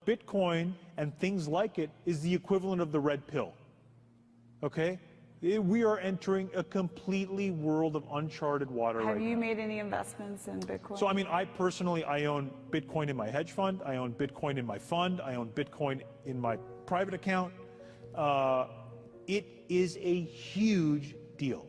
Bitcoin and things like it is the equivalent of the red pill, okay? We are entering a completely world of uncharted water right now. Have you made any investments in Bitcoin? So, I mean, I personally own Bitcoin in my hedge fund. I own Bitcoin in my fund. I own Bitcoin in my private account. It is a huge deal.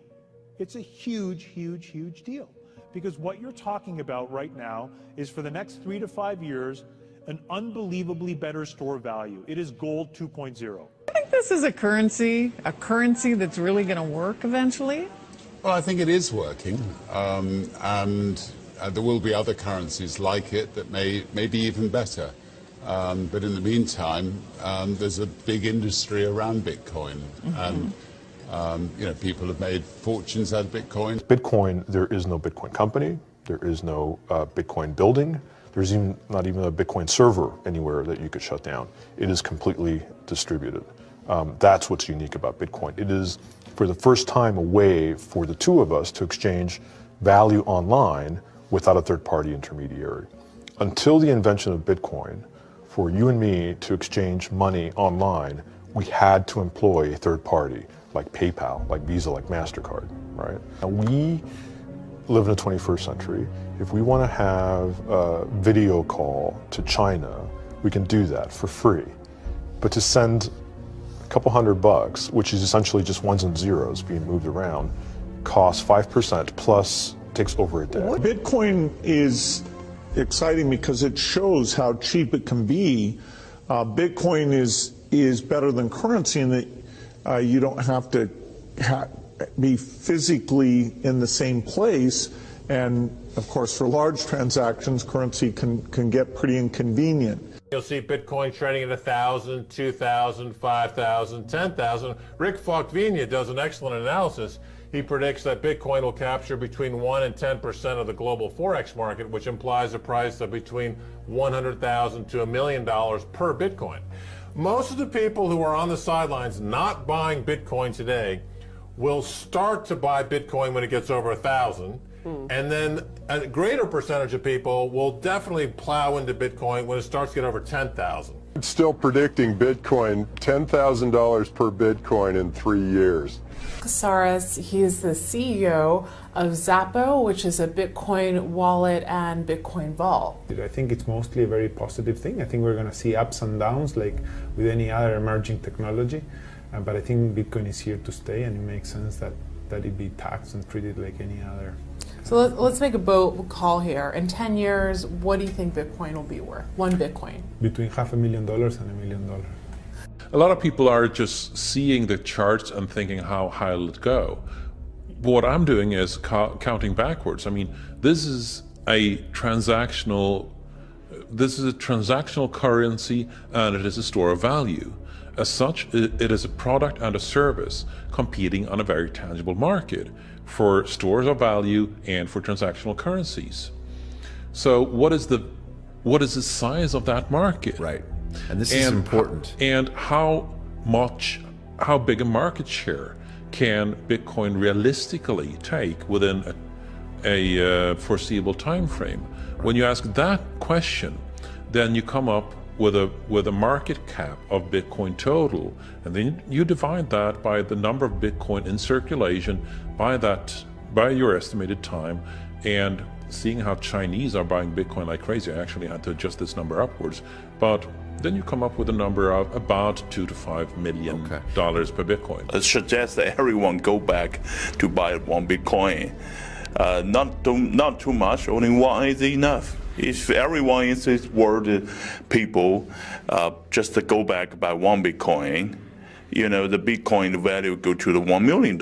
It's a huge, huge, huge deal. Because what you're talking about right now is for the next 3 to 5 years, an unbelievably better store value. It is gold 2.0. I think this is a currency that's really going to work eventually. Well, I think it is working, and there will be other currencies like it that may be even better. But in the meantime, there's a big industry around Bitcoin, and people have made fortunes out of Bitcoin. Bitcoin, there is no Bitcoin company, there is no Bitcoin building, there's not even a Bitcoin server anywhere that you could shut down. It is completely distributed. That's what's unique about Bitcoin. It is, for the first time, a way for the two of us to exchange value online without a third-party intermediary. Until the invention of Bitcoin, for you and me to exchange money online, we had to employ a third party, like PayPal, like Visa, like MasterCard, right? Now we live in the 21st century. If we want to have a video call to China, we can do that for free. But to send a couple $100, which is essentially just ones and zeros being moved around, costs 5% plus takes over a day. Bitcoin is exciting because it shows how cheap it can be. Bitcoin is better than currency in that you don't have to be physically in the same place, and of course for large transactions currency can get pretty inconvenient. You'll see Bitcoin trading at 1,000, 2,000, 5,000, 10,000. Rick Falkvinia does an excellent analysis. He predicts that Bitcoin will capture between 1 and 10% of the global Forex market, which implies a price of between $100,000 to $1 million per Bitcoin. Most of the people who are on the sidelines not buying Bitcoin today will start to buy Bitcoin when it gets over 1,000. And then a greater percentage of people will definitely plow into Bitcoin when it starts to get over 10,000. It's still predicting Bitcoin, $10,000 per Bitcoin in 3 years. Casares, he is the CEO of Zappo, which is a Bitcoin wallet and Bitcoin vault. I think it's mostly a very positive thing. I think we're going to see ups and downs like with any other emerging technology. But I think Bitcoin is here to stay, and it makes sense that it be taxed and treated like any other. So let's make a bold call here. In 10 years, what do you think Bitcoin will be worth? One Bitcoin? Between $500,000 and $1 million. A lot of people are just seeing the charts and thinking, how high will it go? What I'm doing is counting backwards. I mean, this is a transactional currency, and it is a store of value. As such, it is a product and a service competing on a very tangible market for stores of value and for transactional currencies. So what is the size of that market? Right. And this is important. And how big a market share can Bitcoin realistically take within a foreseeable time frame? When you ask that question, then you come up with a market cap of Bitcoin total, and then you divide that by the number of Bitcoin in circulation by your estimated time, and seeing how Chinese are buying Bitcoin like crazy. I actually had to adjust this number upwards, but then you come up with a number of about $2 to $5 million per Bitcoin. I suggest that everyone go back to buy one Bitcoin. Not too much, only one is enough. If everyone in this world, people, just to go back by one Bitcoin, the Bitcoin value go to the $1 million.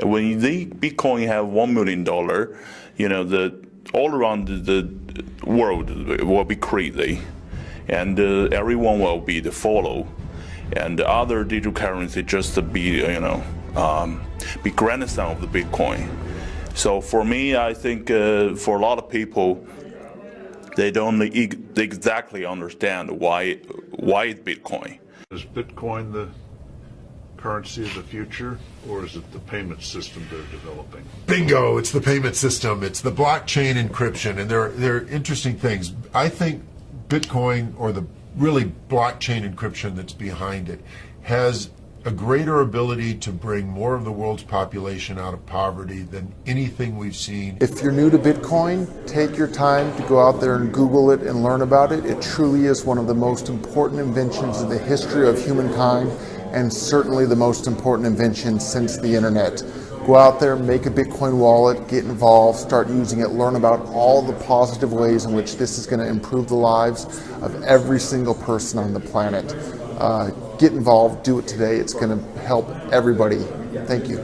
When the Bitcoin have $1 million, all around the world will be crazy, and everyone will be the follow, and the other digital currency just to be be grandson of the Bitcoin. So for me, I think for a lot of people, they don't exactly understand why it's Bitcoin. Is Bitcoin the currency of the future, or is it the payment system they're developing? Bingo! It's the payment system. It's the blockchain encryption, and they're interesting things. I think Bitcoin, or the really blockchain encryption that's behind it, has a greater ability to bring more of the world's population out of poverty than anything we've seen. If you're new to Bitcoin, take your time to go out there and Google it and learn about it. It truly is one of the most important inventions in the history of humankind, and certainly the most important invention since the internet. Go out there, make a Bitcoin wallet, get involved, start using it, learn about all the positive ways in which this is going to improve the lives of every single person on the planet. Get involved, do it today. It's going to help everybody. Thank you.